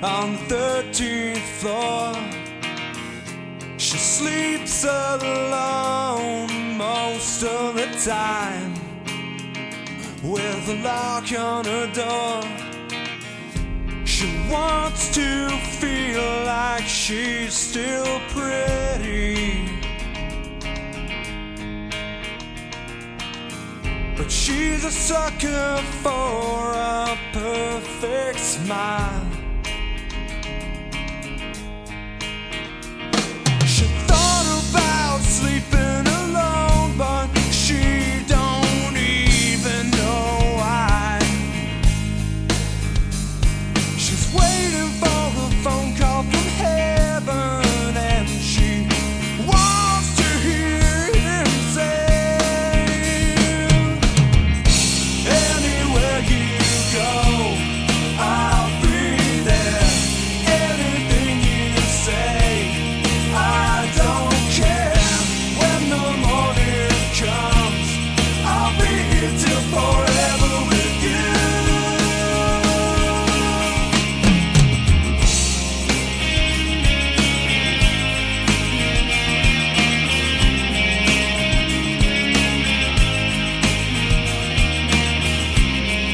on the 13th floor. She sleeps alone most of the time, with a lock on her door. She wants to feel like she's still pretty, but she's a sucker for a perfect smile. She thought about sleeping alone, but she don't even know why. She's waiting for a phone call from heaven, and she wants to hear him say, anywhere you go, I'll be there. Anything you say, I don't care. When the morning comes, I'll be here till forever with you.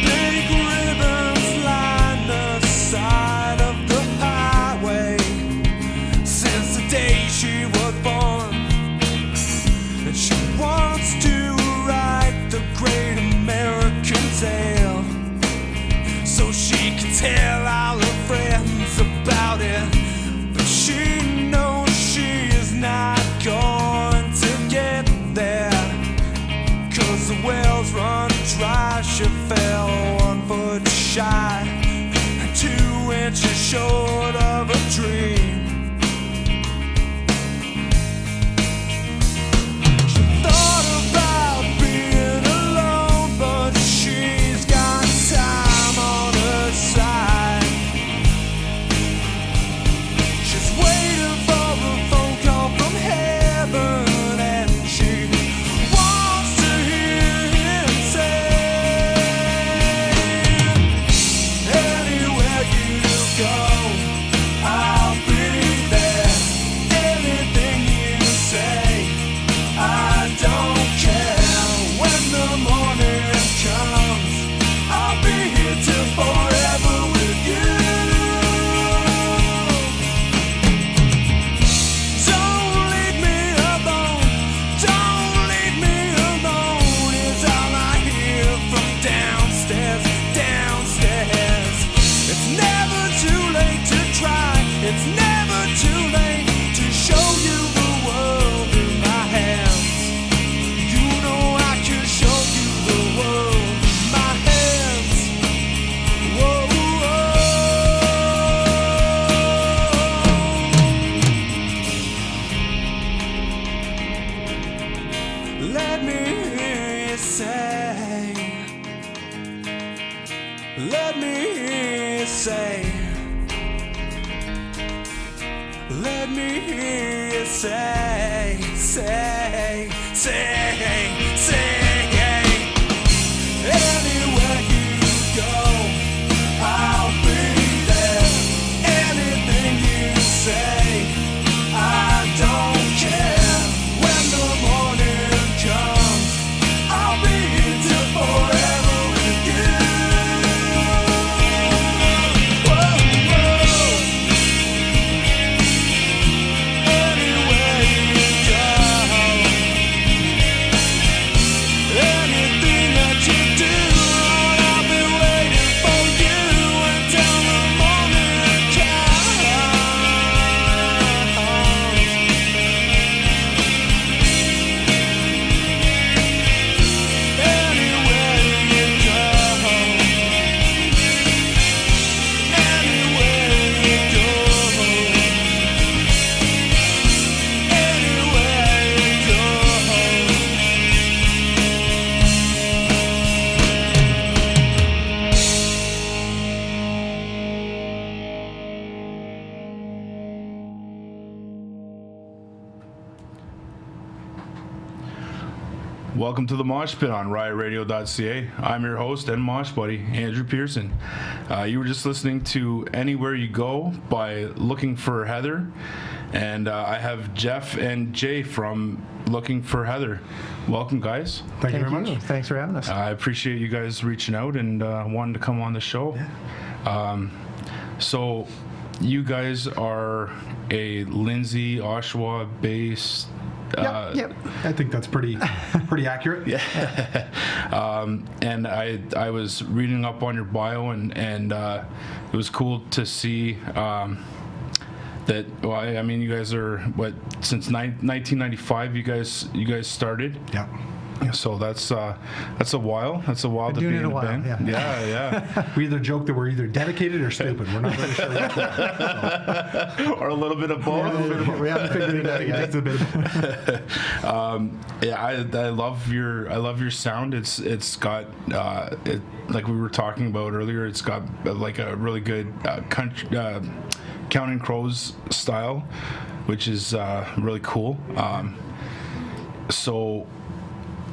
Big ribbons line the side of the highway since the day she was born, and she wants to write the great American tale so she can tell all her friends about it. But she knows she is not going to get there, 'cause the wells run dry. She fell 1 foot shy and 2 inches short of a dream. She thought about being alone, but she's got time on her side. She's waiting for a phone call from heaven, and she wants to hear him say, anywhere you go, I'll be there. Anything you say, I don't care. When the morning comes, I'll be here till forever with you. Don't leave me alone, don't leave me alone, is all I hear from downstairs, downstairs. It's never too late to try, it's never too late to show you the world in my hands. You know I can show you the world in my hands. Whoa, let me hear you say, let me hear you say, let me hear you say, say, say, anywhere you go, I'll be there. Anything you say, I don't care. When the morning comes, I'll be here till forever with you. Whoa, whoa. Anywhere you go, Welcome to the Mosh Pit on riotradio.ca. I'm your host and mosh buddy, Andrew Pearson. You were just listening to Anywhere You Go by Looking for Heather. And I have Jeff and Jay from Looking for Heather. Welcome, guys. Thank you very much. Thanks for having us. I appreciate you guys reaching out and wanting to come on the show. Yeah. So you guys are a Lindsay, Oshawa-based... Yep. I think that's pretty accurate. Yeah. And I was reading up on your bio, and it was cool to see that. Well, I mean, you guys are since 1995. You guys started. Yeah. So that's a while. That's a while to be in a band. Yeah. We either joke that we're either dedicated or stupid. We're not really sure which one. So. Or a little bit of both. We haven't figured it out yet. It's a bit of I love your sound. It's got like we were talking about earlier. It's got like a really good country Counting Crows style, which is really cool.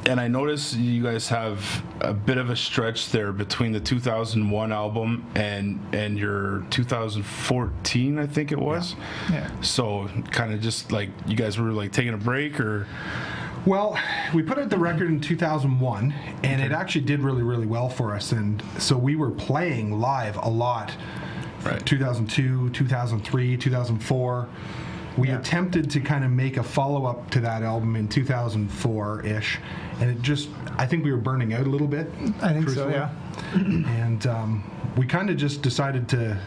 And I noticed you guys have a bit of a stretch there between the 2001 album and your 2014, I think it was. Yeah. So kind of just like you guys were like taking a break, or? Well, we put out the record in 2001, and it actually did really, really well for us. And so we were playing live a lot. Right. 2002, 2003, 2004. We attempted to kind of make a follow-up to that album in 2004-ish, and I think we were burning out a little bit. I think so, yeah. And we kind of just decided to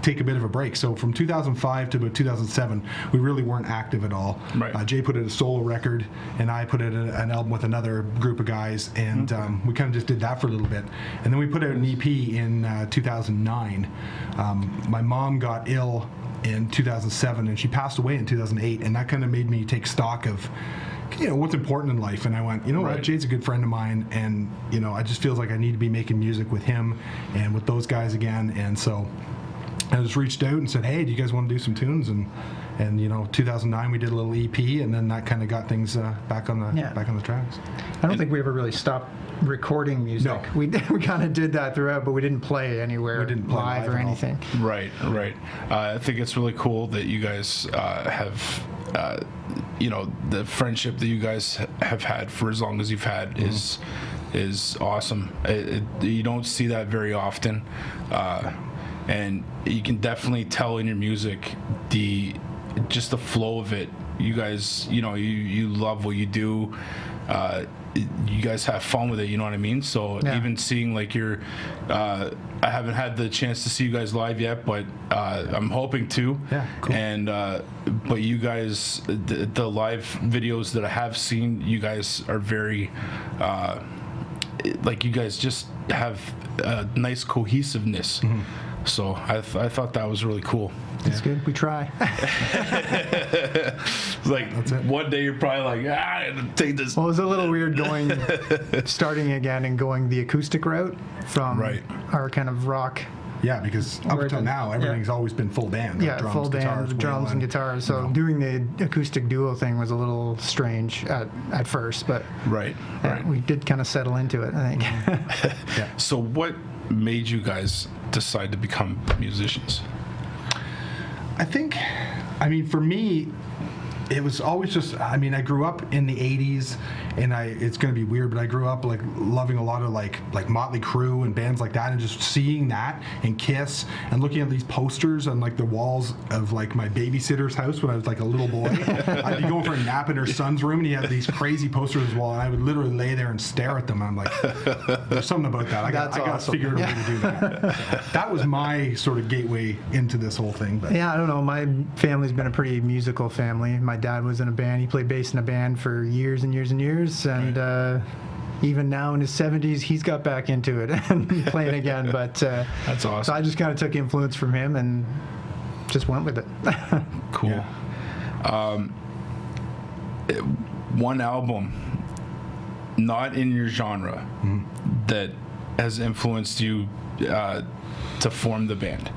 take a bit of a break. So from 2005 to about 2007, we really weren't active at all. Right. Jay put out a solo record, and I put out an album with another group of guys, and we kind of just did that for a little bit. And then we put out an EP in 2009. My mom got ill in 2007, and she passed away in 2008, and that kind of made me take stock of what's important in life. And I went, what, Jay's a good friend of mine, and I just feels like I need to be making music with him and with those guys again. And so I just reached out and said, hey, do you guys want to do some tunes? And 2009 we did a little EP, and then that kind of got things back on the tracks. I don't think we ever really stopped recording music. No. We kind of did that throughout, but we didn't play anywhere. We didn't play live or anything. Right. I think it's really cool that you guys have, the friendship that you guys have had for as long as you've had is awesome. You don't see that very often, and you can definitely tell in your music just the flow of it. You guys, you love what you do. You guys have fun with it, you know what I mean? So even seeing like I haven't had the chance to see you guys live yet, but I'm hoping to. Yeah, cool. And but you guys, the live videos that I have seen, you guys are very like you guys just have a nice cohesiveness. So I thought that was really cool. It's good. We try. Like one day you're probably like, I gotta take this. Well, it was a little weird starting again and going the acoustic route from our kind of rock. Yeah, because up until now, everything's always been full band. Yeah, drums, full band, drums and guitars. So doing the acoustic duo thing was a little strange at first, but right. We did kind of settle into it, I think. So what made you guys decide to become musicians? I think, for me, it was always just, I grew up in the 80s, and it's going to be weird, but I grew up like loving a lot of like Motley Crue and bands like that, and just seeing that and Kiss and looking at these posters on like the walls of like my babysitter's house when I was like a little boy. I'd be going for a nap in her son's room, and he had these crazy posters on his wall, and I would literally lay there and stare at them. And I'm like, there's something about that. I got to figure out a way to do that. That was my sort of gateway into this whole thing. But. Yeah, I don't know. My family's been a pretty musical family. My dad was in a band. He played bass in a band for years and years and years. And even now in his 70s, he's got back into it and playing again. But that's awesome. So I just kind of took influence from him and just went with it. Cool. Yeah. One album, not in your genre, that has influenced you to form the band.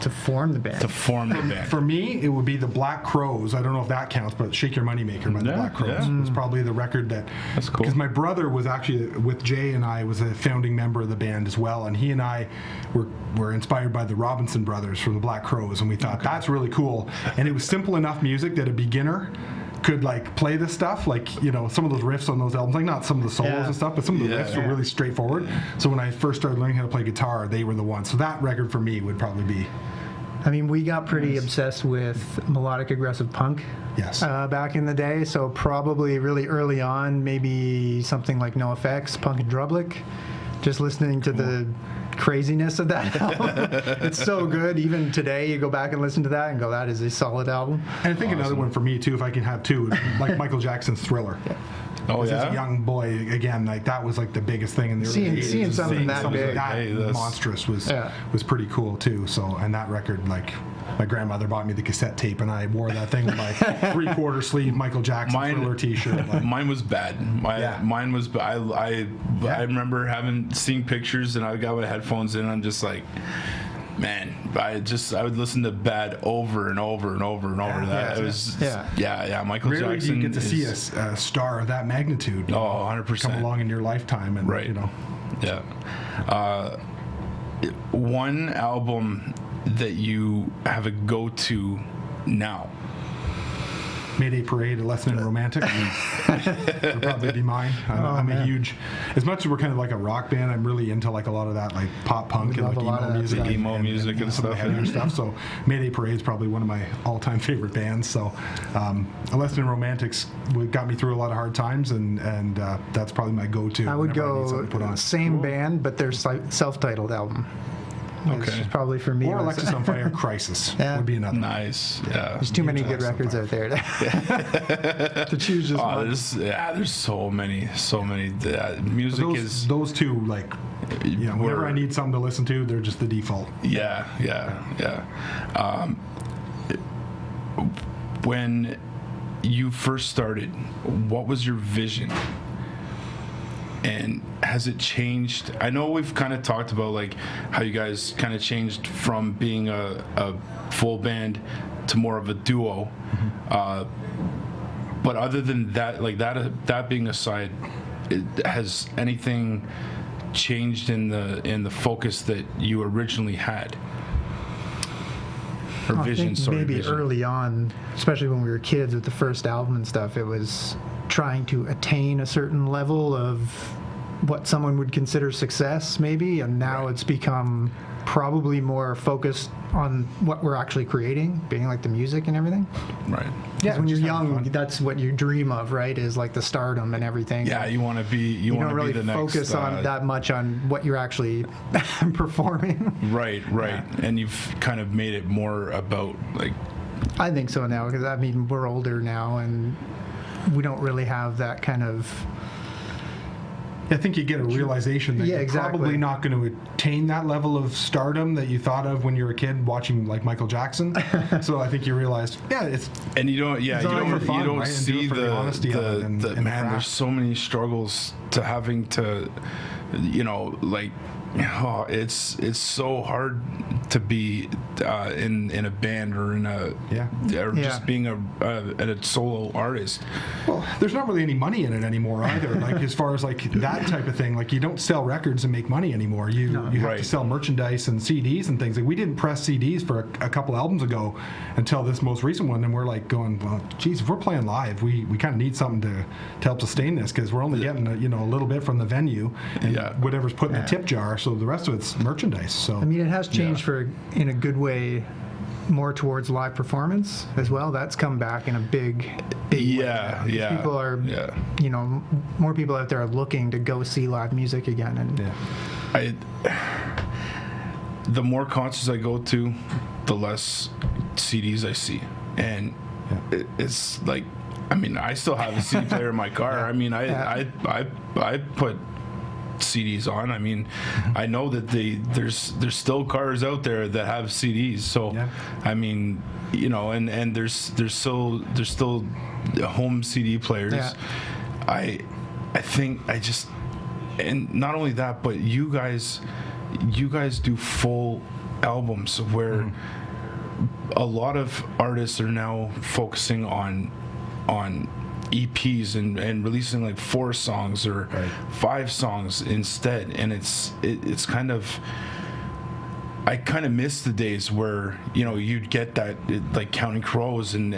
To form the band. To form the band. For me, it would be the Black Crowes. I don't know if that counts, but Shake Your Moneymaker by the Yeah, Black Crowes yeah. was probably the record that. That's cool. Because my brother was actually with Jay and I was a founding member of the band as well, and he and I were inspired by the Robinson Brothers from the Black Crowes, and we thought that's really cool. And it was simple enough music that a beginner could like play this stuff, like, you know, some of those riffs on those albums, like not some of the solos and stuff, but some of the riffs were really straightforward. So when I first started learning how to play guitar, they were the ones. So that record for me would probably be. I mean, we got pretty obsessed with melodic aggressive punk Yes. back in the day, so probably really early on, maybe something like NoFX, Punk and Drublick, just listening to the craziness of that album. It's so good. Even today, you go back and listen to that and go, that is a solid album. And I think another one for me too, if I can have two, like Michael Jackson's Thriller. Oh, As yeah? a young boy, again, like that was like the biggest thing in the early 80s. Seeing something that big. That monstrous was pretty cool too. So, and that record, like, my grandmother bought me the cassette tape, and I wore that thing with my 3/4 sleeve Michael Jackson Thriller T-shirt. Like, Mine was bad. Mine was. I remember seeing pictures, and I got my headphones in. And I'm just like, man, I would listen to Bad over and over and over and over. That it was. Michael rarely Jackson. do you get to see a star of that magnitude. 100%. Come along in your lifetime, and Right. you know. Yeah. One album that you have a go-to now. Mayday Parade, A Lesson in Romantic would probably be mine. I'm a huge, as much as we're kind of like a rock band, I'm really into like a lot of that like pop punk and love like a lot of emo that music, stuff. Emo music and some of the stuff, heavier yeah. stuff. So Mayday Parade is probably one of my all-time favorite bands. So A Lesson in Romantics got me through a lot of hard times, and that's probably my go-to. I would whenever need something to put go on. same band, but their self-titled album. Okay. It's probably for me. Or was- Alexis on Fire, Crisis Yeah. would be another. Nice. Yeah. There's too many good Alexis on records Fire. out there to choose just one. There's so many. Music is. Those two, like, you know, whenever I need something to listen to, they're just the default. Yeah. When you first started, what was your vision? And has it changed? I know we've kind of talked about like how you guys kind of changed from being a full band to more of a duo. But other than that, like that being aside, has anything changed in the focus that you originally had? Or I vision, think sorry. maybe vision. early on, especially when we were kids with the first album and stuff, it was trying to attain a certain level of what someone would consider success, maybe, and now it's become probably more focused on what we're actually creating, being like the music and everything. Right. Yeah, when you're just having young, fun. that's what you dream of, right? Is like the stardom and everything. Yeah, you want to be. You You want don't to really be the next. focus on that much on what you're actually performing. Right. And you've kind of made it more about like. I think so now, because I mean we're older now and we don't really have that kind of. I think you get a realization that Yeah, you're exactly. probably not going to attain that level of stardom that you thought of when you were a kid watching like Michael Jackson. So I think you realized, it's And you don't. Yeah, It's you all don't. for fun, You don't right? And do see it for the honesty of it and the the man. There's craft. so many struggles to having to, like. Oh, it's so hard to be in a band or in a or just being a solo artist. well, there's not really any money in it anymore either. Like as far as like that type of thing, like you don't sell records and make money anymore. You have Right. to sell merchandise and CDs and things. Like we didn't press CDs for a couple albums ago until this most recent one, and we're like going, well, geez, if we're playing live, we kind of need something to help sustain this because we're only getting a little bit from the venue and whatever's put in the tip jar. So the rest of it's merchandise. So I mean, it has changed in a good way, more towards live performance as well. That's come back in a big way. Yeah. People are, more people out there are looking to go see live music again. And The more concerts I go to, the less CDs I see, and it's like, I mean, I still have a CD player in my car. I mean, I put CDs on. I mean, I know that there's still cars out there that have CDs. So, I mean, and there's still home CD players. Yeah. I think and not only that, but you guys do full albums where a lot of artists are now focusing on EPs and releasing like 4 songs or 5 songs instead, and it's kind of, I kind of miss the days where, you know, you'd get that, like Counting Crows, and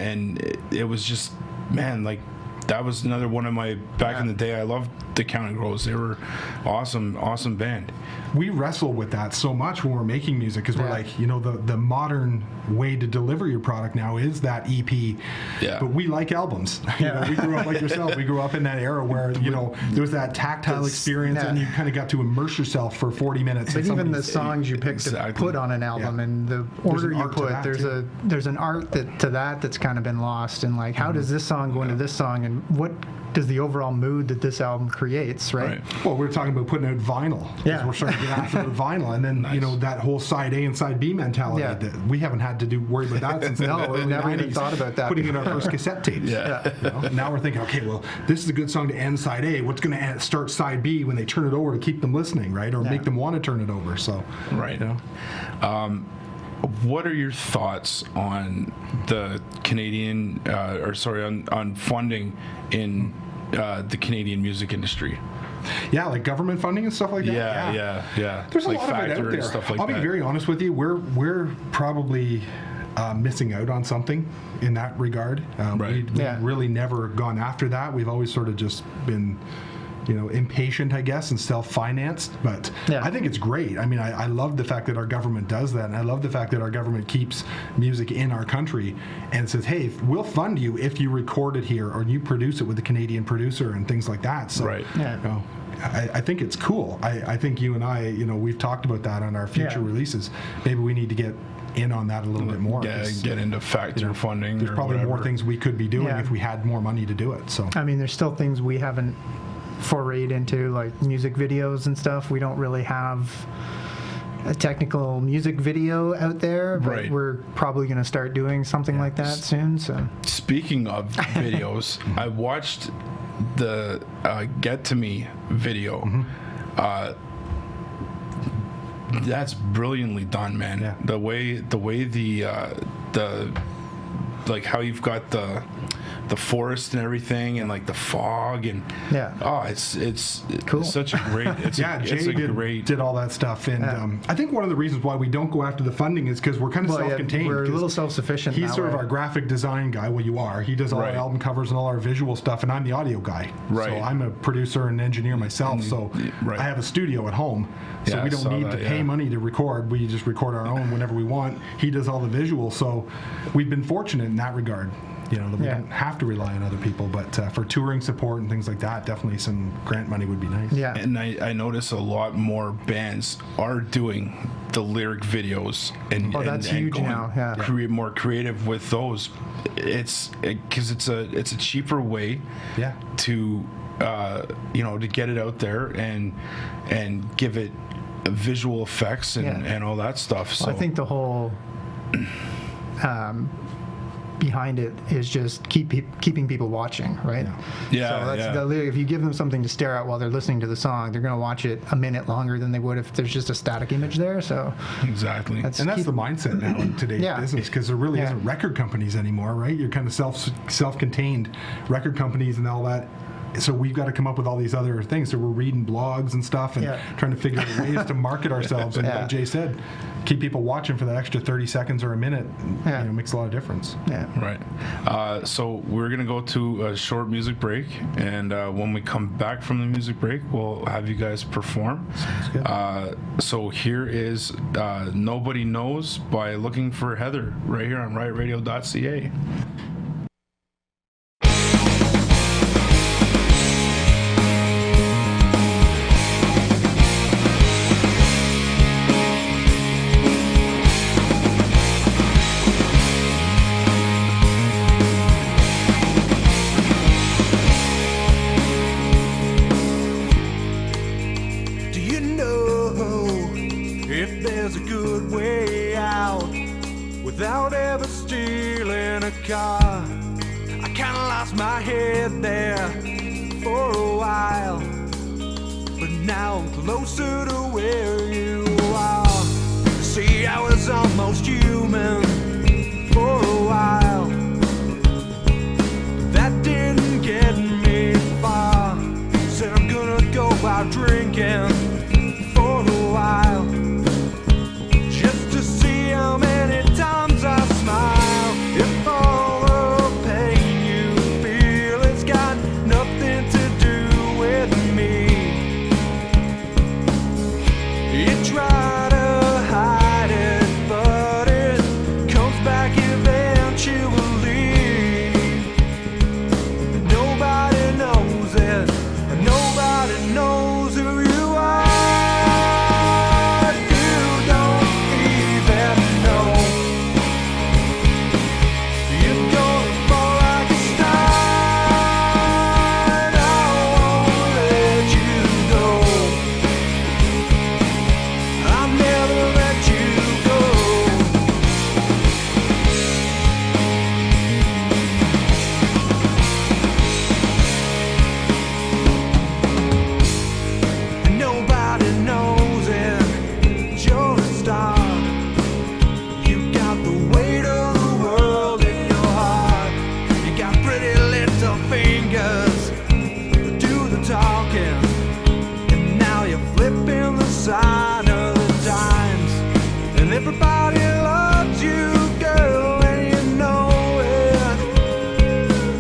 it was just, man, like that was another one of my, back in the day, I loved the Counting Crows. They were awesome band. We wrestle with that so much when we're making music, because we're like, you know, the modern way to deliver your product now is that EP. Yeah. But we like albums. You know, we grew up like yourself. We grew up in that era where, you know, there was that tactile experience, and you kind of got to immerse yourself for 40 minutes. But even the songs you pick to put on an album and the order you put, there's an art that's kind of been lost. And like, how does this song go into this song, and what does the overall mood that this album creates, right? Well, we're talking about putting out vinyl. Yeah. We're starting to get after the vinyl, and then you know, that whole side A and side B mentality. That we haven't had to worry about that since no, we never even thought about that. Putting in our first cassette tapes. You know? Now we're thinking, okay, well, this is a good song to end side A. What's going to start side B when they turn it over to keep them listening, right? Or make them want to turn it over. So, right. You know? What are your thoughts on the Canadian, on funding in the Canadian music industry? Yeah, like government funding and stuff like that. Yeah. There's a like lot of it out there. Stuff like I'll be very honest with you. We're probably missing out on something in that regard. We've really never gone after that. We've always sort of just been, you know, impatient, I guess, and self-financed. But I think it's great. I mean, I love the fact that our government does that, and I love the fact that our government keeps music in our country and says, hey, we'll fund you if you record it here or you produce it with a Canadian producer and things like that. So, you know, I think it's cool. I think you and I, you know, we've talked about that on our future releases. Maybe we need to get in on that a little bit more. Get into factor funding. There's probably more things we could be doing if we had more money to do it. So I mean, there's still things we haven't forayed into, like music videos and stuff. We don't really have a technical music video out there, but we're probably going to start doing something like that soon. So speaking of videos, I watched the Get To Me video. That's brilliantly done, man. The way the like how you've got the forest and everything, and like the fog, and it's cool. It's such a great. Jay did all that stuff, and I think one of the reasons why we don't go after the funding is because we're kind of self-contained. We're a little self-sufficient. He's sort of our graphic design guy. Well, you are. He does all our album covers and all our visual stuff, and I'm the audio guy. So I'm a producer and engineer myself. So I have a studio at home. So we don't need to pay money to record. We just record our own whenever we want. He does all the visuals. So we've been fortunate in that regard. You know, that we don't have to rely on other people, but for touring support and things like that, definitely some grant money would be nice. Yeah, and I notice a lot more bands are doing the lyric videos, and that's huge now. Create more creative with those. It's because it's a cheaper way. To you know, to get it out there and give it visual effects and all that stuff. So I think the whole behind it is just keeping people watching, right? So that's if you give them something to stare at while they're listening to the song, they're going to watch it a minute longer than they would if there's just a static image there. So exactly, that's the mindset now in today's business, because there really isn't record companies anymore, right? You're kind of self-contained record companies and all that. So we've got to come up with all these other things. So we're reading blogs and stuff and trying to figure out ways to market ourselves. And like Jay said, keep people watching for that extra 30 seconds or a minute. You know, makes a lot of difference. So we're going to go to a short music break. And when we come back from the music break, we'll have you guys perform. Sounds good. So here is Nobody Knows by Looking for Heather right here on riotradio.ca. Without ever stealing a car, I kinda lost my head there for a while, but now I'm closer to where you are. See, I was try to hide it, but it comes back eventually. Nobody knows it, and nobody knows who you are. You don't even know. You're gonna fall like a star, and I won't let you go. I'll never let you go. And nobody knows it. You're a star. You got the weight of the world in your heart. You got pretty little fingers that do the talking. And now you're flipping the sign of the times. And everybody loves you, girl, and you know it.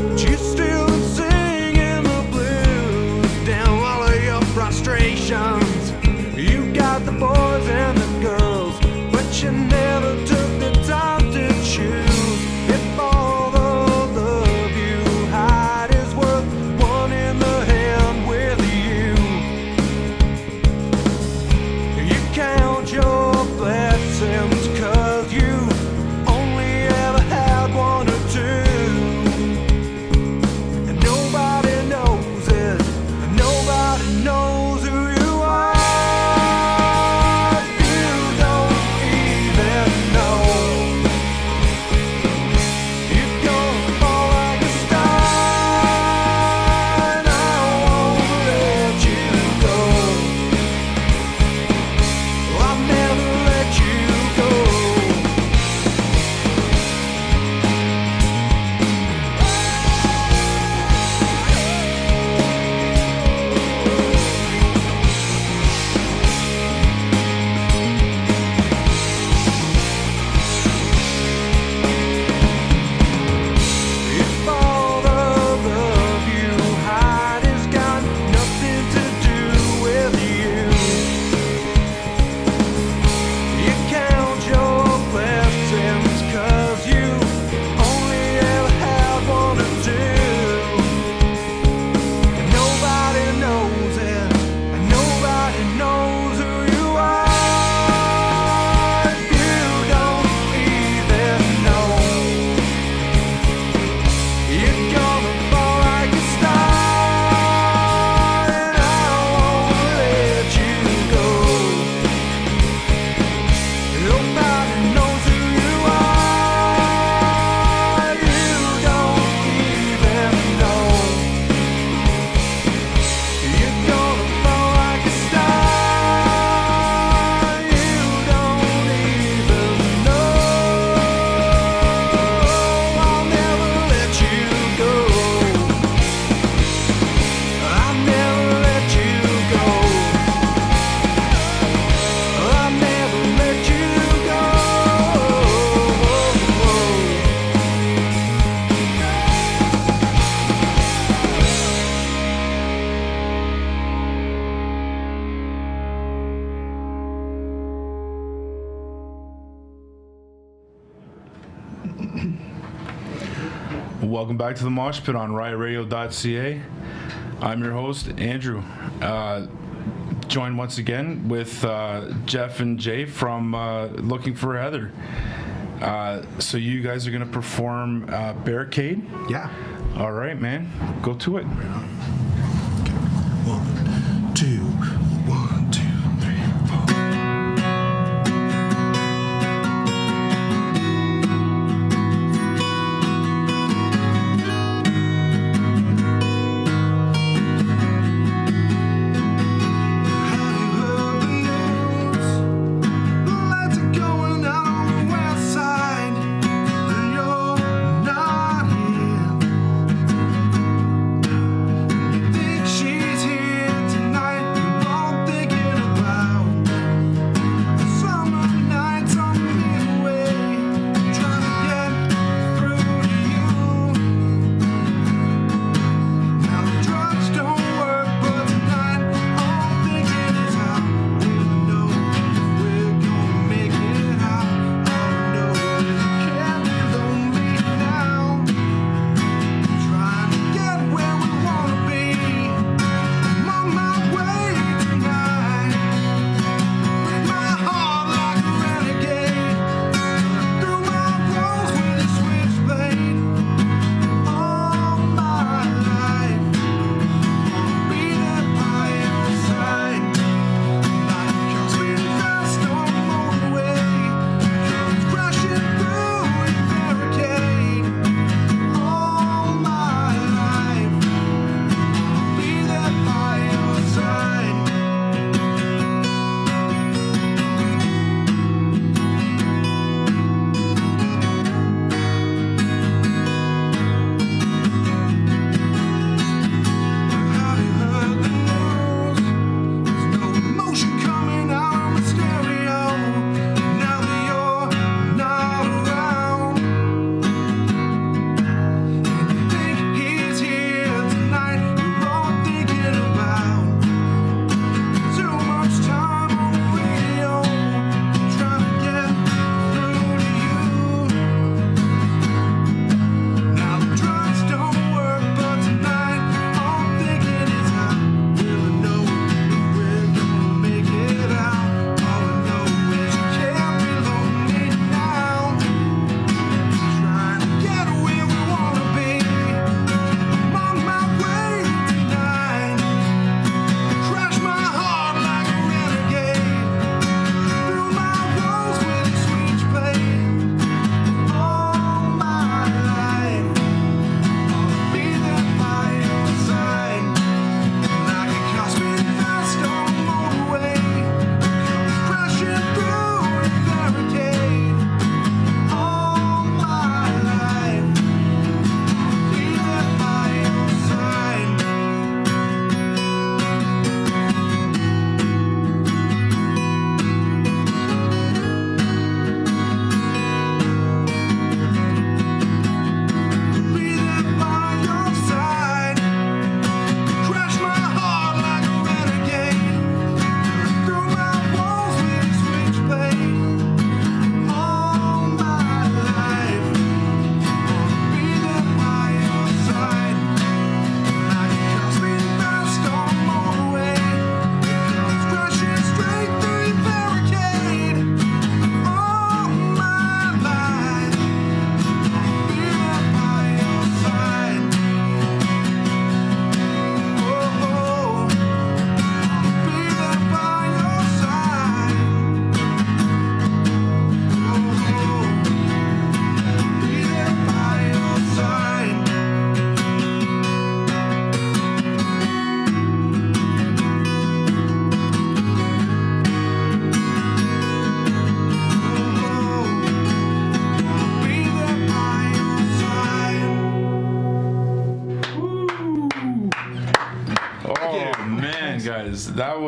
But you're still singing the blues down all of your frustrations. You got the boys and the girls, but you never took the time to choose. If all the love you hide is worth one in the hand with you, you count your blessings, 'cause you only ever had one or two. And nobody knows it, and nobody knows who you are. You don't even know. You're gonna fall like a star, and I won't let you go. I'll never let you go. If all the love you hide has got nothing to do with you, you count your blessings, 'cause you only ever had one or two. And nobody knows it, and nobody knows who you are. You don't even know. You're gonna fall like a star, and I won't let you go. Nobody knows who you are. You don't even know. You're gonna fall like a star. You don't even know. I'll never let you go. I'll never let you go. I'll never let you go. Welcome back to the Mosh Pit on riotradio.ca. I'm your host, Andrew. Joined once again with Jeff and Jay from Looking for Heather. So you guys are going to perform Barricade? Yeah. All right, man. Go to it. 1, 2, 1, 2, 3, 4.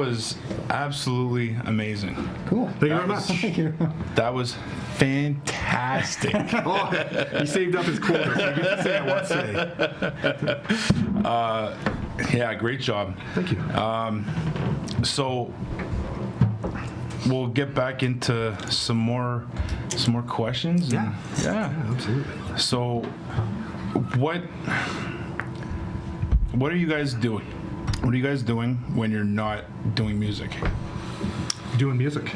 was absolutely amazing. Cool. Thank you very much. Thank you. That was fantastic. He saved up his quota, so he gets to say it once today. Yeah, great job. Thank you. So we'll get back into some more questions. Yeah. Yeah. Absolutely. So what are you guys doing? What are you guys doing when you're not doing music? Doing music.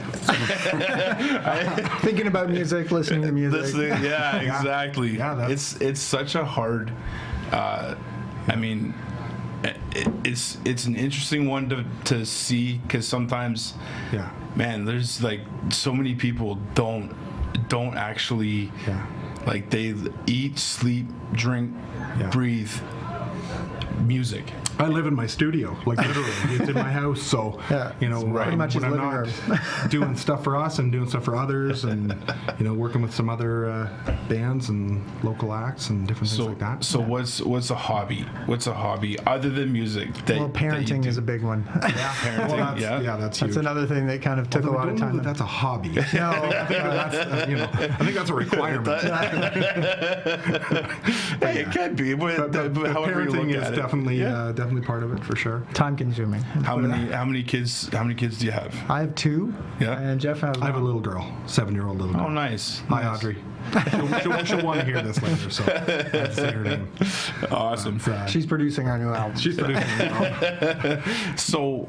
Thinking about music, listening to music. Yeah, exactly. Yeah, it's such a hard. I mean, it's an interesting one to see, because sometimes, Yeah. man, there's like so many people don't actually like, they eat, sleep, drink, breathe music. I live in my studio, like literally. It's in my house, so you know, pretty much when his I'm living not doing stuff for us, I'm doing stuff for others, and you know, working with some other bands and local acts and different things like that. So what's a hobby? What's a hobby other than music? Well, parenting is a big one. Parenting. Well, that's huge. That's another thing that kind of took a lot of time. That's a hobby. No, I think that's you know, I think that's a requirement. Hey, it can be, but however you parenting look is at definitely it. definitely part of it for sure. time consuming. How many kids do you have? I have 2. Yeah. And Jeff has. I have a little girl, 7-year-old little girl. Oh, nice. Hi, Nice. Audrey. She'll want to hear this later, so I have to say her name. Awesome. She's producing our new album. She's producing it. So,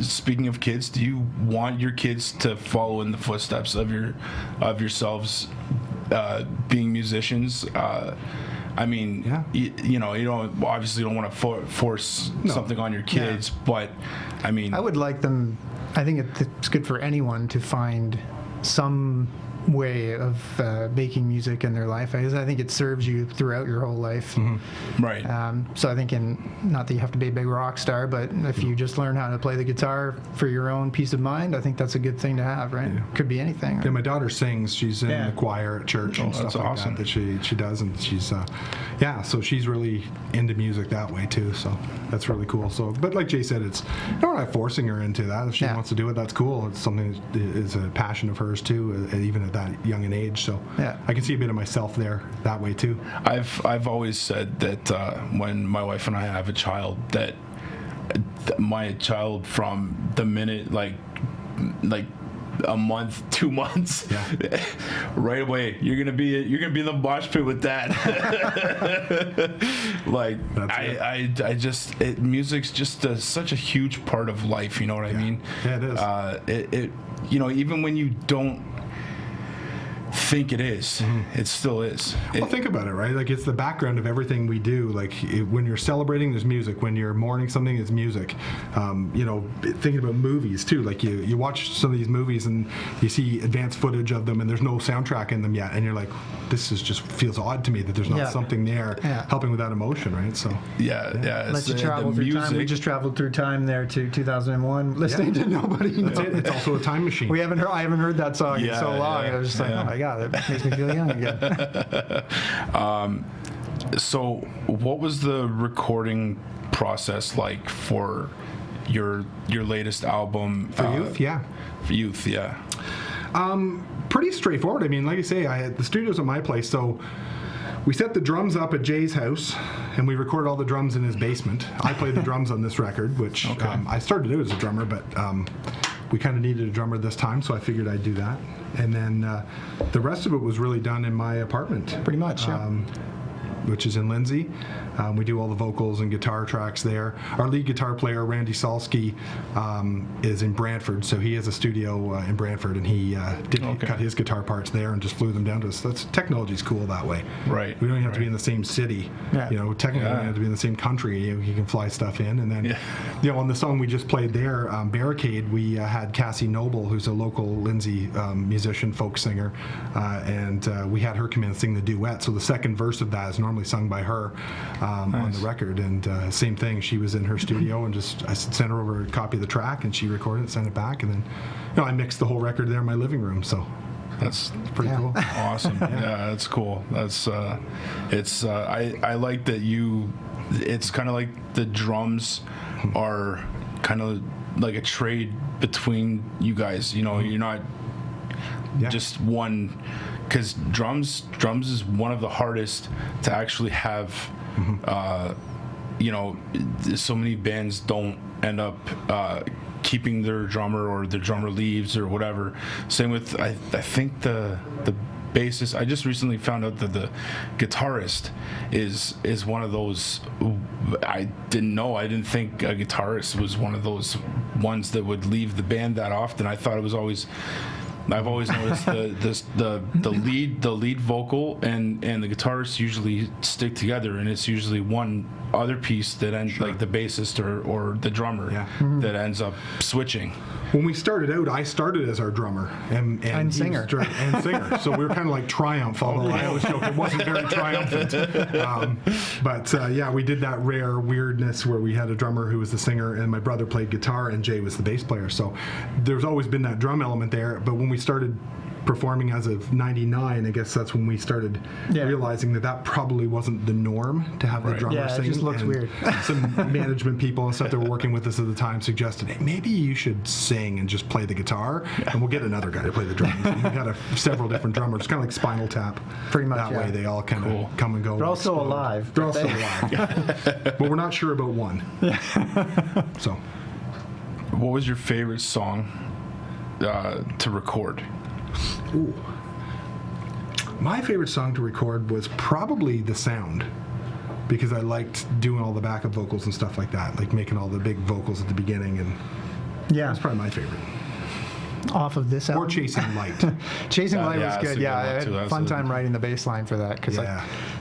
speaking of kids, do you want your kids to follow in the footsteps of yourselves being musicians? I mean, you don't obviously don't want to force something on your kids, but I mean, I would like them. I think it's good for anyone to find some way of making music in their life. I think it serves you throughout your whole life. Mm-hmm. Right. So I think, not that you have to be a big rock star, but if you just learn how to play the guitar for your own peace of mind, I think that's a good thing to have, right? Yeah. Could be anything. Yeah, my daughter sings. She's in the choir at church and stuff like awesome. that she does, and she's so she's really into music that way too. So that's really cool. So, but like Jay said, it's we're not forcing her into that. If she wants to do it, that's cool. It's something that is a passion of hers too, even at that young an age. So I can see a bit of myself there that way too. I've always said that when my wife and I have a child, that my child, from the minute like a month, 2 months, right away, you're gonna be in the mosh pit with that. Like, I just music's just such a huge part of life. You know what I mean? Yeah, it is. It even when you don't think it is, it still is. Well, think about it, right? Like, it's the background of everything we do. Like, when you're celebrating, there's music. When you're mourning something, it's music. Thinking about movies too. Like, you watch some of these movies and you see advanced footage of them, and there's no soundtrack in them yet, and you're like, this just feels odd to me that there's not something there helping with that emotion, right? So Let you travel through time. We just traveled through time there to 2001, listening to Nobody Knows. That's it. It's also a time machine. I haven't heard that song in so long. And I was just like, oh my god, it makes me feel young again. So, what was the recording process like for your latest album? For Youth, yeah. For Youth, yeah. Pretty straightforward. I mean, like I say, the studio's at my place, so we set the drums up at Jay's house, and we recorded all the drums in his basement. I played the drums on this record, which I started out as a drummer, but we kind of needed a drummer this time, so I figured I'd do that. And then the rest of it was really done in my apartment. Pretty much, which is in Lindsay. We do all the vocals and guitar tracks there. Our lead guitar player, Randy Salsky, is in Brantford, so he has a studio in Brantford, and he cut his guitar parts there and just flew them down to us. Technology's cool that way. Right. We don't even have to be in the same city. Yeah. Technically we don't have to be in the same country. You can fly stuff in, and then on the song we just played there, Barricade, we had Cassie Noble, who's a local Lindsay musician, folk singer, and we had her come in and sing the duet. So the second verse of that is normally sung by her. On the record, and same thing, she was in her studio, and I sent her over a copy of the track, and she recorded it, sent it back, and then I mixed the whole record there in my living room. So that's pretty cool. Awesome. Yeah, that's cool. That's I like that it's kind of like the drums are kind of like a trade between you guys. You know, you're not just one, because drums is one of the hardest to actually have. You know, so many bands don't end up keeping their drummer, or their drummer leaves or whatever. Same with I think the bassist. I just recently found out that the guitarist is one of those. I didn't know. I didn't think a guitarist was one of those ones that would leave the band that often. I thought it was always. I've always noticed the lead vocal and the guitarist usually stick together, and it's usually one other piece that ends, like the bassist or the drummer, that ends up switching. When we started out, I started as our drummer and singer. So we were kind of like Triumph, although I always joke it wasn't very triumphant. But we did that rare weirdness where we had a drummer who was the singer, and my brother played guitar, and Jay was the bass player. So there's always been that drum element there. But when we started performing as of '99, I guess that's when we started realizing that probably wasn't the norm to have the drummer sing. It just looks weird. Some management people and stuff that were working with us at the time suggested, hey, maybe you should sing and just play the guitar, and we'll get another guy to play the drums. And we got several different drummers, kind of like Spinal Tap. Pretty much, that way they all kind of come and go. They're also alive. They're also alive. But we're not sure about one. So, what was your favorite song to record? Ooh. My favorite song to record was probably The Sound, because I liked doing all the backup vocals and stuff like that, like making all the big vocals at the beginning, and that's probably my favorite. Off of this album? Or Chasing Light. Chasing Light was good. Yeah, I had a fun time writing the bass line for that, because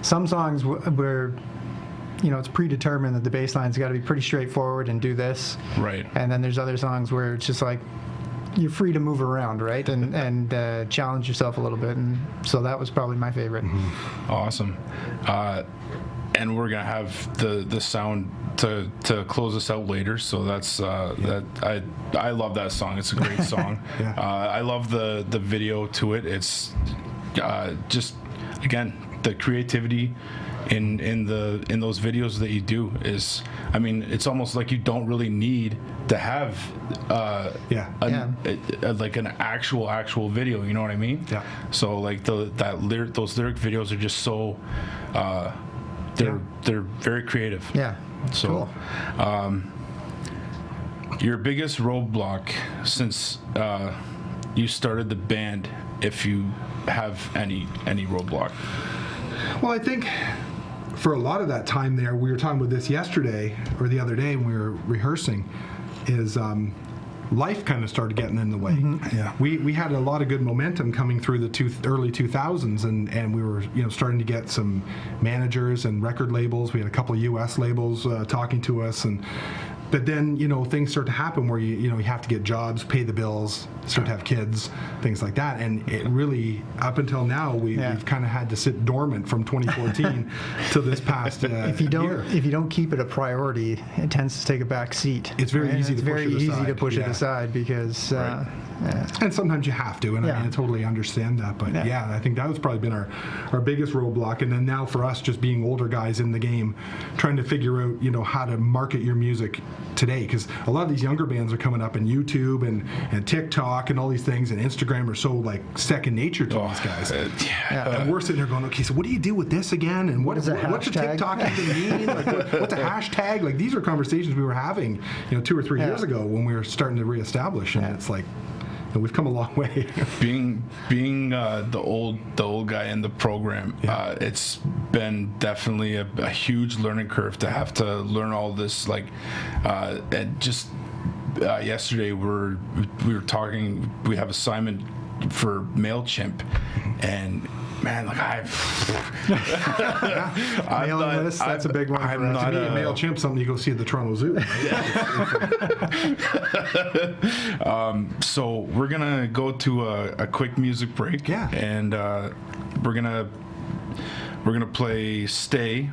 some songs were, you know, it's predetermined that the bass line's got to be pretty straightforward and do this. Right. And then there's other songs where it's just like, you're free to move around, right, and challenge yourself a little bit, and so that was probably my favorite. Awesome. And we're gonna have the sound to close us out later. So that's that I love that song. It's a great song. I love the video to it. It's just, again, the creativity in those videos that you do is, I mean, it's almost like you don't really need to have like an actual video, you know what I mean? Yeah. So like those lyric videos are just so they're very creative. Yeah. So cool. Your biggest roadblock since you started the band, if you have any roadblock? Well, I think for a lot of that time there, we were talking about this yesterday or the other day when we were rehearsing, is life kind of started getting in the way. Yeah. We had a lot of good momentum coming through the early 2000s, and we were, you know, starting to get some managers and record labels. We had a couple of U.S. labels talking to us, but then, you know, things start to happen where you have to get jobs, pay the bills, start to have kids, things like that. And it really, up until now, we've kind of had to sit dormant from 2014 to this past year. If you don't keep it a priority, it tends to take a back seat. It's very easy to push it aside because. And sometimes you have to, and I mean, I totally understand that. But I think that was probably been our biggest roadblock. And then now for us, just being older guys in the game, trying to figure out, you know, how to market your music today, because a lot of these younger bands are coming up in YouTube and TikTok and all these things, and Instagram are so like second nature to these guys. And we're sitting there going, okay, so what do you do with this again? And what's a TikTok even mean? Like, what's a hashtag? Like, these are conversations we were having, you know, 2 or 3 years ago when we were starting to reestablish, and it's like, we've come a long way. Being the old guy in the program, it's been definitely a huge learning curve to have to learn all this. Like, and just yesterday we were talking. We have assignment for MailChimp, and man, like mailing list, that's a big one. I'm not a MailChimp, something you go see at the Toronto Zoo. So we're gonna go to a quick music break, and we're gonna play "Stay"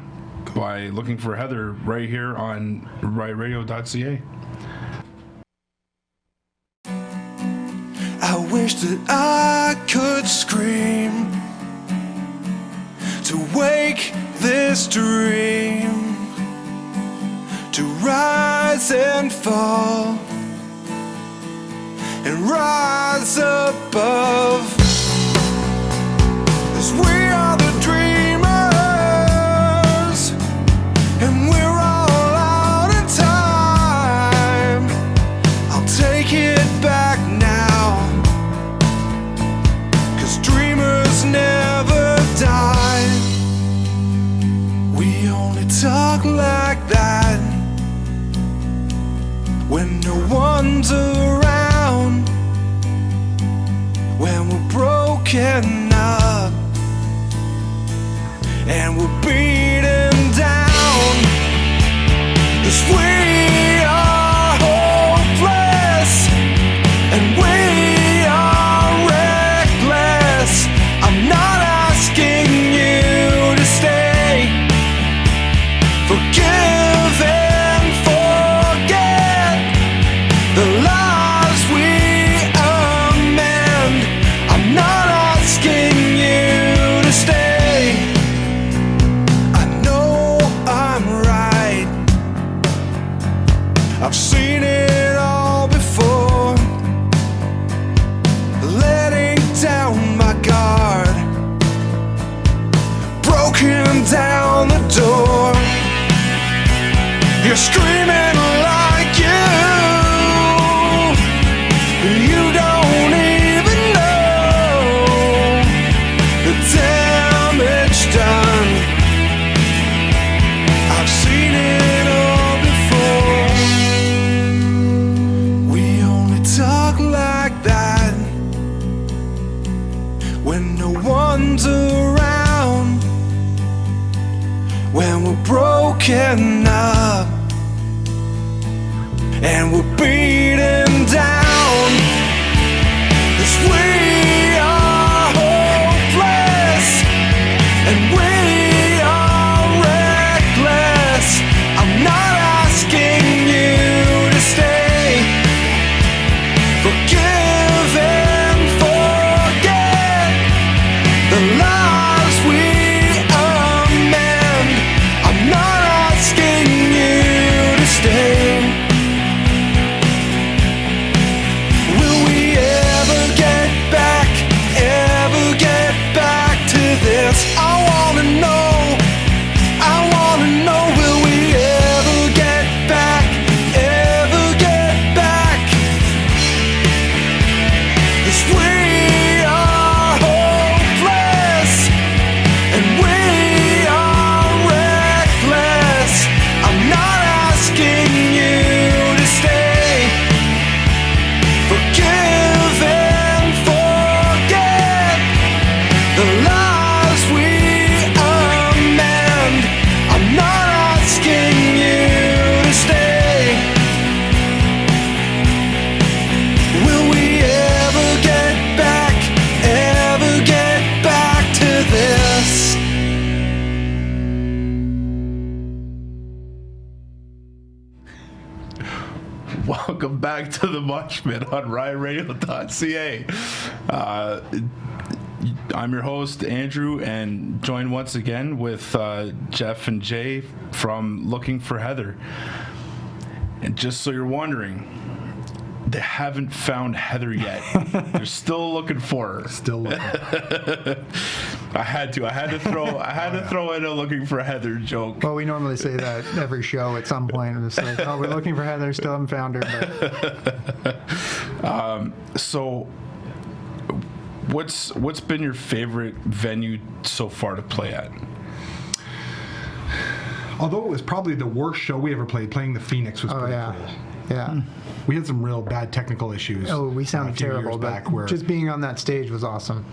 by Looking for Heather right here on riotradio.ca. I wish that I could scream to wake this dream, to rise and fall and rise above. 'Cause we are the dreamers, and we're all out of time. I'll take it back now, 'cause dreamers never die. We only talk like that when no one's around, when we're broken up and we're beaten down. 'Cause we are hopeless and we are reckless. I'm not asking you to stay. Forgive and forget the lies we amend. I'm not asking you to stay. I know I'm right. I've seen it all before. Letting down my guard, broken down the door. You're screaming like you don't even know the damage done. I've seen it all before. We only talk like that when no one's around, when we're broken up and we're beaten down. 'Cause we are hopeless and we are reckless. I'm not asking you to stay. Forgive and forget the lies we amend. I'm not asking you to stay. Will we ever get back to this? I wanna know, will we ever get back? 'Cause we are hopeless and we are reckless. I'm not asking you to stay. Forgive and forget the lies we amend. I'm not asking you to stay. Will we ever get back to this? Welcome back to the Mosh Pit on RiotRadio.ca. I'm your host, Andrew, and joined once again with Jeff and Jay from Looking for Heather. And just so you're wondering, they haven't found Heather yet. They're still looking for her. Still looking. I had to throw in a Looking for Heather joke. Well, we normally say that every show at some point. It's like, oh, we're looking for Heather, still haven't found her. But. So, what's been your favorite venue so far to play at? Although it was probably the worst show we ever played, playing the Phoenix was pretty cool. Yeah. We had some real bad technical issues. Oh, we sounded a few terrible, years but back where just being on that stage was awesome.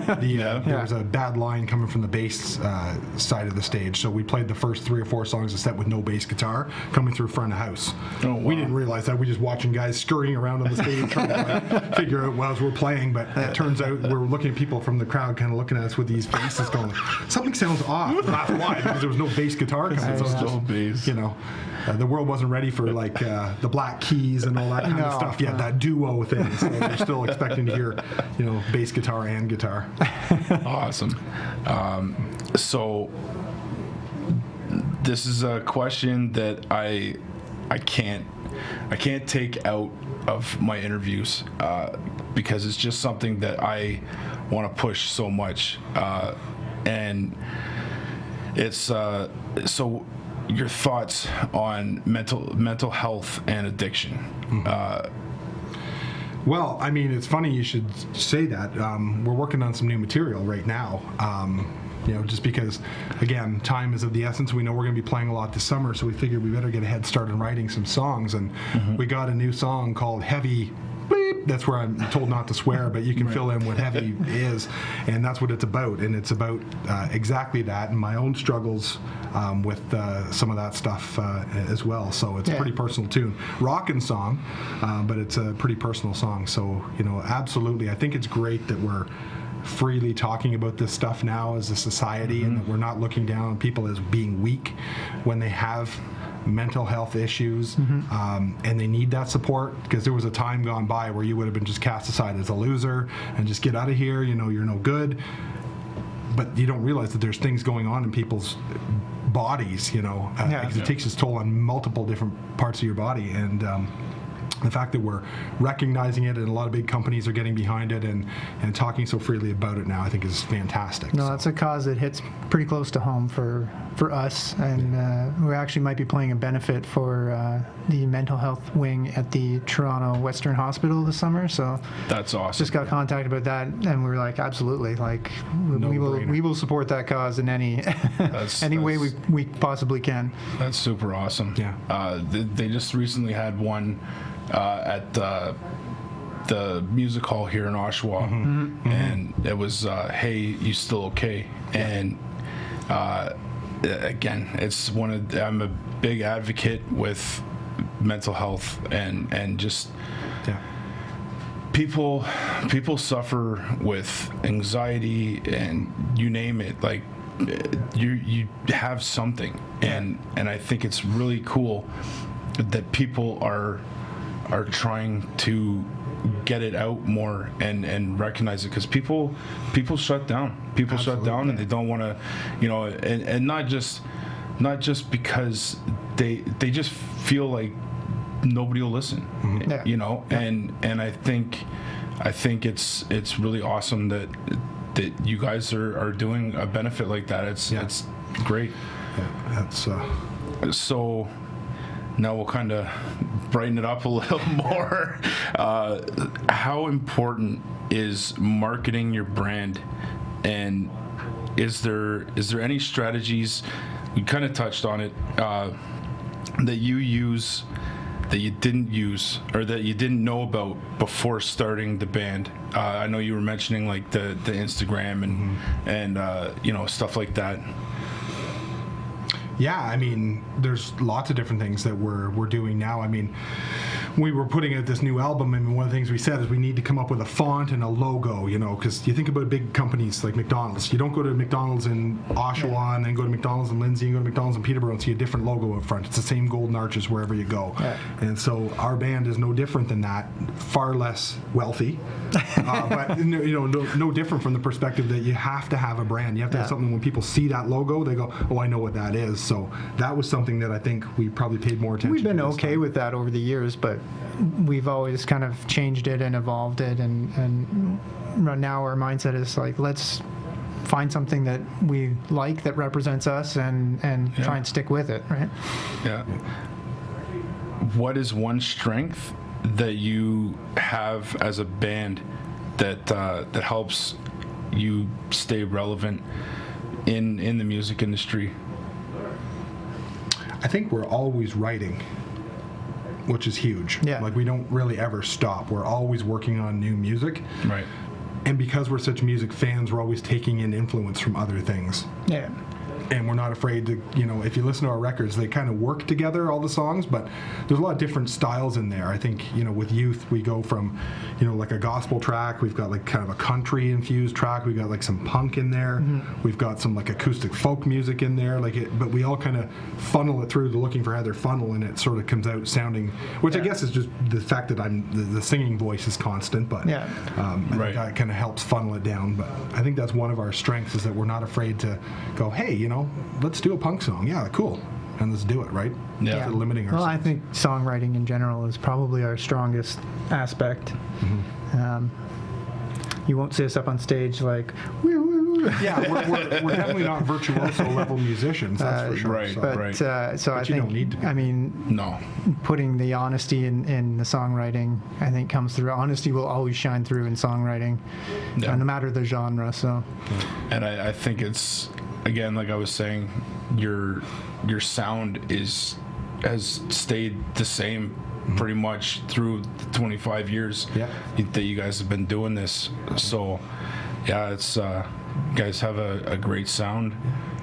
there was a bad line coming from the bass side of the stage, so we played the first 3 or 4 songs of set with no bass guitar coming through front of house. Oh, wow. We didn't realize that. We just watching guys scurrying around on the stage trying to figure out as we're playing, but it turns out we're looking at people from the crowd kind of looking at us with these faces going, something sounds off. Not why, because there was no bass guitar coming. There's So no bass. you know, the world wasn't ready for like the Black Keys and all that kind of stuff yet, that duo thing. So they're still expecting to hear, bass guitar and guitar. Awesome. So this is a question that I can't take out of my interviews because it's just something that I want to push so much, and it's so your thoughts on mental health and addiction. Well, I mean, it's funny you should say that. We're working on some new material right now. Just because, again, time is of the essence. We know we're going to be playing a lot this summer, so we figured we better get a head start on writing some songs. And we got a new song called Heavy. Bleep. That's where I'm told not to swear, but you can fill in what heavy is, and that's what it's about. And it's about exactly that, and my own struggles with some of that stuff as well. So it's a pretty personal tune, rockin' song, but it's a pretty personal song. So absolutely, I think it's great that we're freely talking about this stuff now as a society, and that we're not looking down on people as being weak when they have mental health issues, and they need that support, because there was a time gone by where you would have been just cast aside as a loser and just get out of here, you're no good. But you don't realize that there's things going on in people's bodies, because it takes its toll on multiple different parts of your body. And the fact that we're recognizing it, and a lot of big companies are getting behind it and talking so freely about it now, I think is fantastic. No, that's a cause that hits pretty close to home for us, and we actually might be playing a benefit for the mental health wing at the Toronto Western Hospital this summer. So that's awesome. Just got contacted about that, and we were like, absolutely, like we will support that cause in any way we possibly can. That's super awesome. Yeah. They just recently had one at the music hall here in Oshawa, and it was "Hey, you still okay?" And again, it's I'm a big advocate with mental health, and just people suffer with anxiety, and you name it, like you have something, and I think it's really cool that people are trying to get it out more and recognize it, because people shut down. People shut down, and they don't want to, and not just because they just feel like nobody will listen, and I think it's really awesome that you guys are doing a benefit like that. It's great. Yeah, that's so. Now we'll kind of brighten it up a little more. How important is marketing your brand, and is there any strategies, you kind of touched on it, that you use that you didn't use or that you didn't know about before starting the band? I know you were mentioning like the Instagram and stuff like that. Yeah, I mean, there's lots of different things that we're doing now. I mean, we were putting out this new album, and one of the things we said is we need to come up with a font and a logo, because you think about big companies like McDonald's. You don't go to McDonald's in Oshawa and then go to McDonald's in Lindsay and go to McDonald's in Peterborough and see a different logo up front. It's the same golden arches wherever you go. Yeah. And so our band is no different than that, far less wealthy, but no different from the perspective that you have to have a brand. You have to have something when people see that logo, they go, oh, I know what that is. So that was something that I think we probably paid more attention to. We've been okay with that over the years, but we've always kind of changed it and evolved it, and now our mindset is like, let's find something that we like that represents us and try and stick with it, right? Yeah. What is one strength that you have as a band that helps you stay relevant in the music industry? I think we're always writing, which is huge. Yeah. Like, we don't really ever stop. We're always working on new music. Right. And because we're such music fans, we're always taking in influence from other things. Yeah. And we're not afraid to, if you listen to our records, they kind of work together, all the songs, but there's a lot of different styles in there. I think, with Youth, we go from, like a gospel track, we've got like kind of a country infused track, we've got like some punk in there, we've got some like acoustic folk music in there, but we all kind of funnel it through the Looking for Heather funnel, and it sort of comes out sounding, which I guess is just the fact that the singing voice is constant, but right. That kind of helps funnel it down. But I think that's one of our strengths, is that we're not afraid to go, hey, let's do a punk song. Yeah, cool. and let's do it, right? Yeah. Instead of limiting Well, ourselves. I think songwriting in general is probably our strongest aspect. You won't see us up on stage like, woo, woo. Yeah, we're definitely not virtuoso level musicians, that's for sure. right, so. right. So I you think, don't need to be. I mean, No. putting the honesty in the songwriting, I think, comes through. Honesty will always shine through in songwriting, Yeah. no matter the genre. So And I think it's, again, like I was saying, your sound has stayed the same pretty much through the 25 years Yeah. that you guys have been doing this. So yeah, it's you guys have a great sound.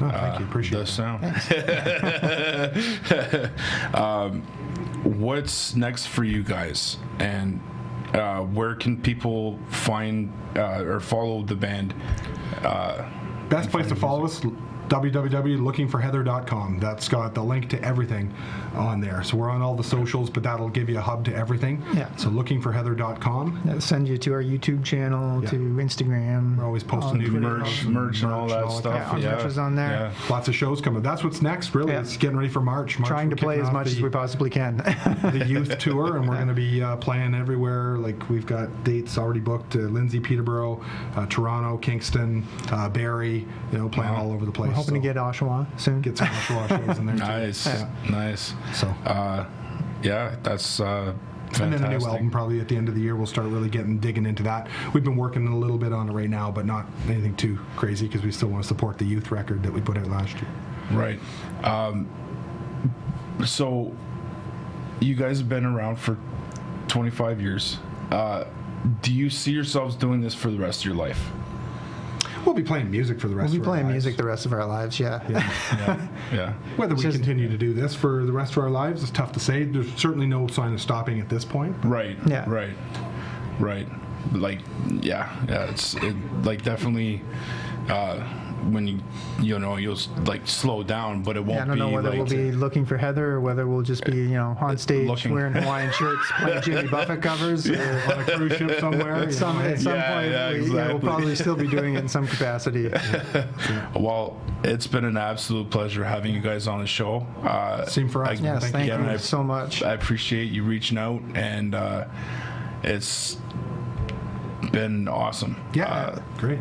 Oh, thank you. Appreciate the it. sound. What's next for you guys, and where can people find or follow the band? Best place to follow us, www.lookingforheather.com. That's got the link to everything on there. So we're on all the socials, but that'll give you a hub to everything. Yeah. So lookingforheather.com. that'll send you to our YouTube channel, Yeah. to Instagram. We're always posting new Merch and all that stuff. Yeah, our merch is on there. Yeah. Lots of shows coming. That's what's next, really. Yeah. It's getting ready for March. Trying we're to play kicking as off much as we possibly can. the youth tour, and we're going to be playing everywhere. Like, we've got dates already booked to Lindsay, Peterborough, Toronto, Kingston, Barrie, playing all over the place. We're hoping to get Oshawa soon. get some Oshawa shows in there too. Nice, Yeah. nice. So, Yeah, that's fantastic. and then a new album probably at the end of the year. We'll start really digging into that. We've been working a little bit on it right now, but not anything too crazy because we still want to support the youth record that we put out last year. Right. So you guys have been around for 25 years. Do you see yourselves doing this for the rest of your life? We'll be playing music for the rest We'll be of our playing lives. music the rest of our lives, yeah. Yeah. Whether we Just- continue to do this for the rest of our lives is tough to say. There's certainly no sign of stopping at this point. Right. Yeah. Right. Like, yeah. It's like definitely when you'll like slow down, but it won't be. I don't know whether like, we'll be looking for Heather or whether we'll just be, on stage Looking. wearing Hawaiian shirts, playing Jimmy Buffett covers. Or On a cruise ship somewhere. at some point, Yeah, we'll exactly. probably still be doing it in some capacity. Well, it's been an absolute pleasure having you guys on the show. Same for us. Yes, thank again, you so much. I appreciate you reaching out, and it's been awesome. Yeah, great.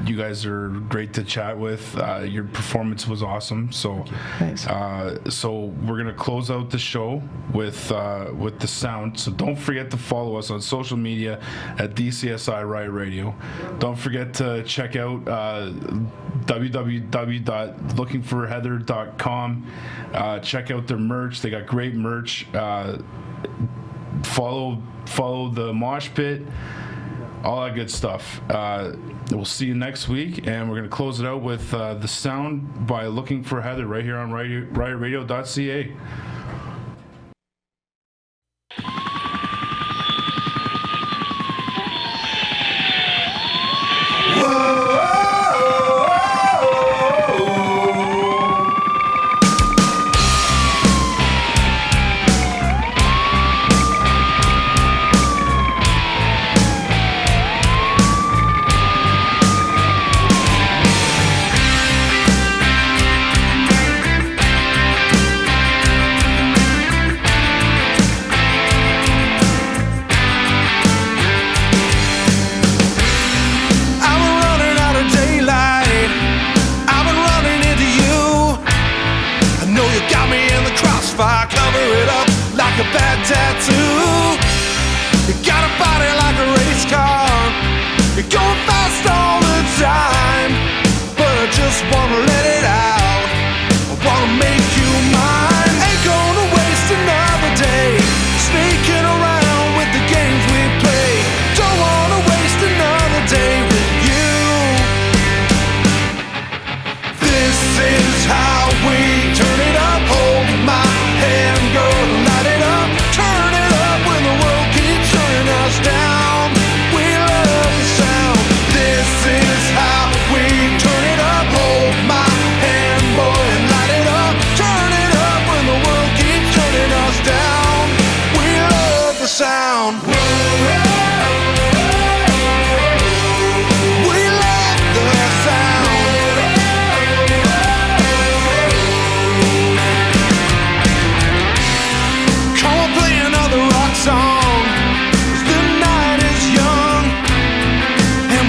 You guys are great to chat with. Your performance was awesome. So, Thanks. so we're gonna close out the show with the sound. So don't forget to follow us on social media at DCSI Riot Radio. Don't forget to check out www.lookingforheather.com. Check out their merch. They got great merch. Follow the Mosh Pit. All that good stuff. We'll see you next week, and we're going to close it out with the sound by Looking for Heather right here on riotradio.ca.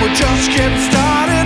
we're just getting started.